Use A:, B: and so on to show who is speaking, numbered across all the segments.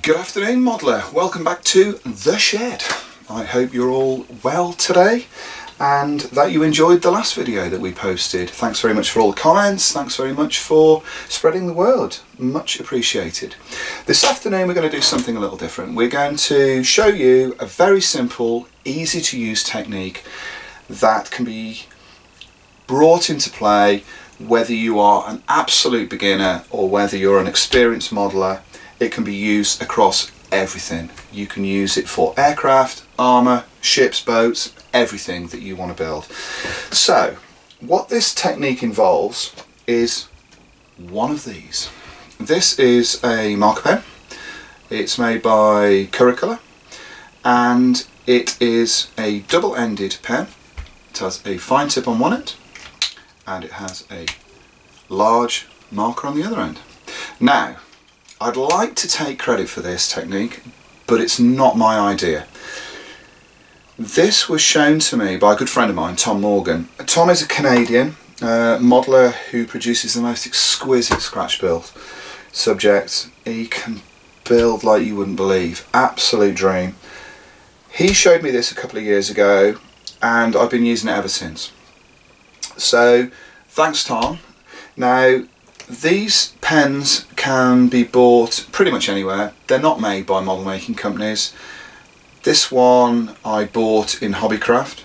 A: Good afternoon, modeller. Welcome back to The Shed. I hope you're all well today and that you enjoyed the last video that we posted. Thanks very much for all the comments. Thanks very much for spreading the word. Much appreciated. This afternoon we're going to do something a little different. We're going to show you a very simple, easy to use technique that can be brought into play whether you are an absolute beginner or whether you're an experienced modeller. It can be used across everything. You can use it for aircraft, armour, ships, boats, everything that you want to build. So what this technique involves is one of these. This is a marker pen. It's made by Curricular and it is a double-ended pen. It has a fine tip on one end and it has a large marker on the other end. Now, I'd like to take credit for this technique, but it's not my idea. This was shown to me by a good friend of mine, Tom Morgan. Tom is a Canadian modeller who produces the most exquisite scratch build subjects. He can build like you wouldn't believe. Absolute dream. He showed me this a couple of years ago and I've been using it ever since. So thanks, Tom. Now, these pens can be bought pretty much anywhere. They're not made by model making companies. This one I bought in Hobbycraft.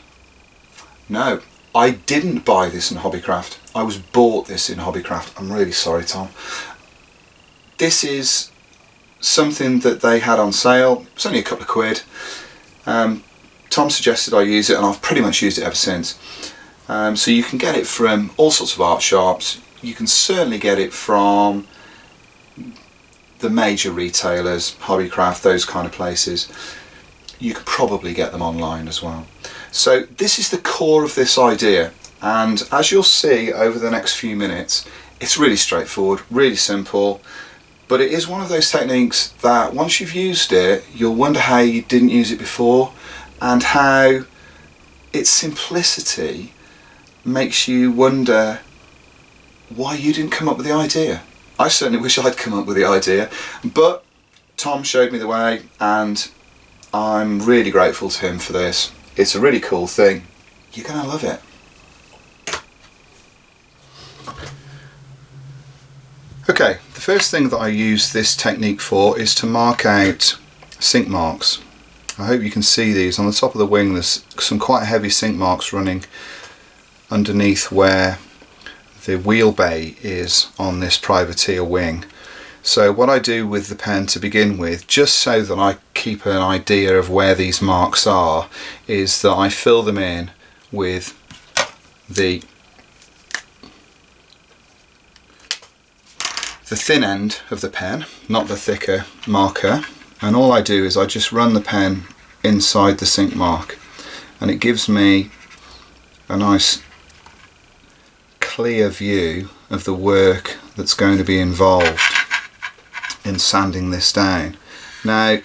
A: No, I didn't buy this in Hobbycraft. I was bought this in Hobbycraft. I'm really sorry, Tom. This is something that they had on sale. It's only a couple of quid. Tom suggested I use it and I've pretty much used it ever since. So you can get it from all sorts of art shops. You can certainly get it from the major retailers, Hobbycraft, those kind of places. You could probably get them online as well. So this is the core of this idea, and as you'll see over the next few minutes, it's really straightforward, really simple, but it is one of those techniques that once you've used it, you'll wonder how you didn't use it before and how its simplicity makes you wonder why you didn't come up with the idea. I certainly wish I'd come up with the idea, but Tom showed me the way and I'm really grateful to him for this. It's a really cool thing. You're gonna love it. Okay, the first thing that I use this technique for is to mark out sink marks. I hope you can see these. On the top of the wing there's some quite heavy sink marks running underneath where the wheel bay is on this privateer wing. So what I do with the pen to begin with, just so that I keep an idea of where these marks are, is that I fill them in with the thin end of the pen, not the thicker marker, and all I do is I just run the pen inside the sink mark and it gives me a nice clear view of the work that's going to be involved in sanding this down. Now,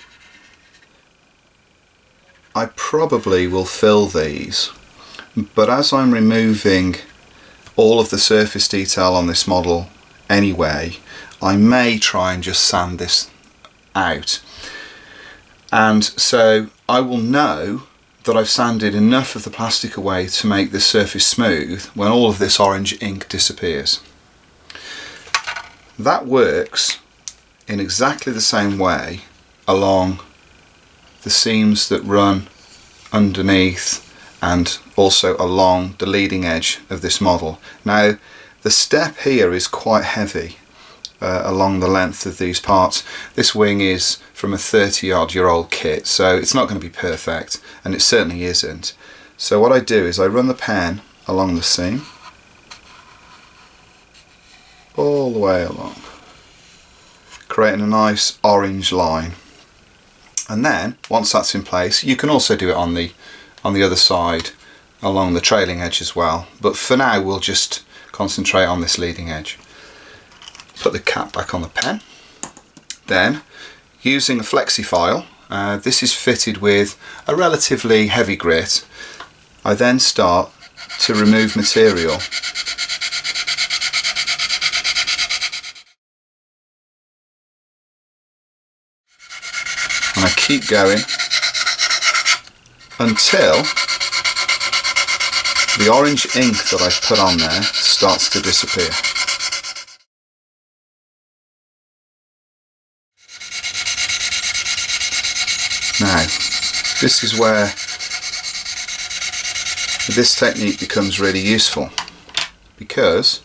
A: I probably will fill these, but as I'm removing all of the surface detail on this model anyway, I may try and just sand this out. And so I will know that I've sanded enough of the plastic away to make the surface smooth when all of this orange ink disappears. That works in exactly the same way along the seams that run underneath and also along the leading edge of this model. Now, the step here is quite heavy along the length of these parts. This wing is from a 30-odd-year-old kit, so it's not going to be perfect, and it certainly isn't. So what I do is I run the pen along the seam all the way along, creating a nice orange line. And then once that's in place, you can also do it on the other side along the trailing edge as well, but for now we'll just concentrate on this leading edge. Put the cap back on the pen. Then, using a flexi file, this is fitted with a relatively heavy grit, I then start to remove material. And I keep going until the orange ink that I've put on there starts to disappear. Now, this is where this technique becomes really useful, because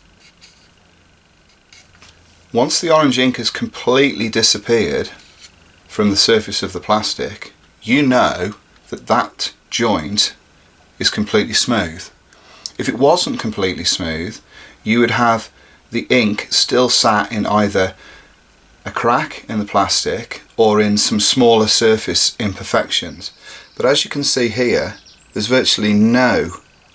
A: once the orange ink has completely disappeared from the surface of the plastic, you know that that joint is completely smooth. If it wasn't completely smooth, you would have the ink still sat in either a crack in the plastic or in some smaller surface imperfections. But as you can see here, there's virtually no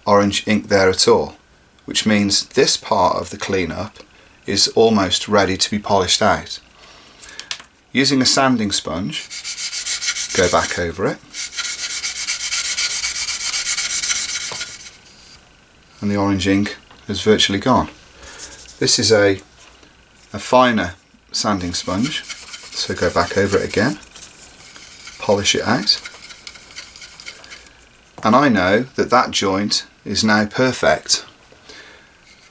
A: orange ink there at all, which means this part of the cleanup is almost ready to be polished out. Using a sanding sponge, go back over it, and the orange ink is virtually gone. This is a finer sanding sponge, so go back over it again, polish it out, and I know that that joint is now perfect.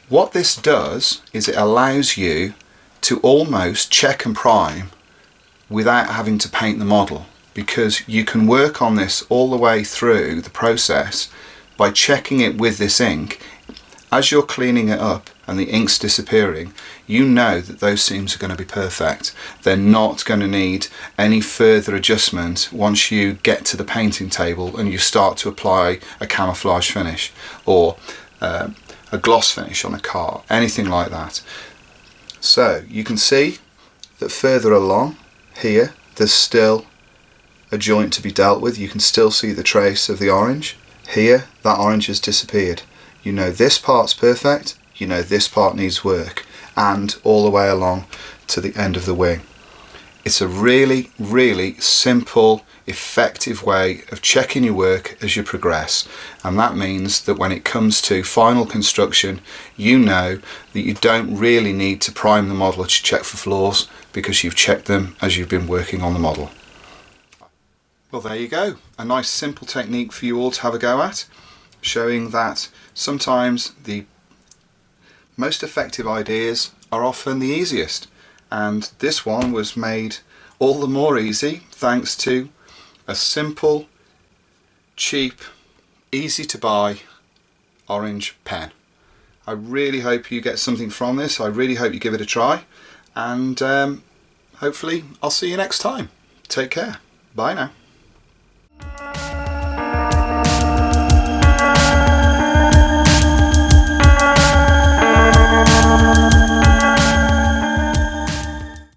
A: What this does is it allows you to almost check and prime without having to paint the model, because you can work on this all the way through the process by checking it with this ink. As you're cleaning it up and the ink's disappearing, you know that those seams are going to be perfect. They're not going to need any further adjustment once you get to the painting table and you start to apply a camouflage finish or a gloss finish on a car, anything like that. So you can see that further along here there's still a joint to be dealt with. You can still see the trace of the orange. Here that orange has disappeared. You know this part's perfect, you know this part needs work, and all the way along to the end of the wing. It's a really, really simple, effective way of checking your work as you progress, and that means that when it comes to final construction, you know that you don't really need to prime the model to check for flaws, because you've checked them as you've been working on the model. Well, there you go, a nice simple technique for you all to have a go at, showing that sometimes the most effective ideas are often the easiest, and this one was made all the more easy thanks to a simple, cheap, easy to buy orange pen. I really hope you get something from this. I really hope you give it a try, and hopefully I'll see you next time. Take care. Bye now.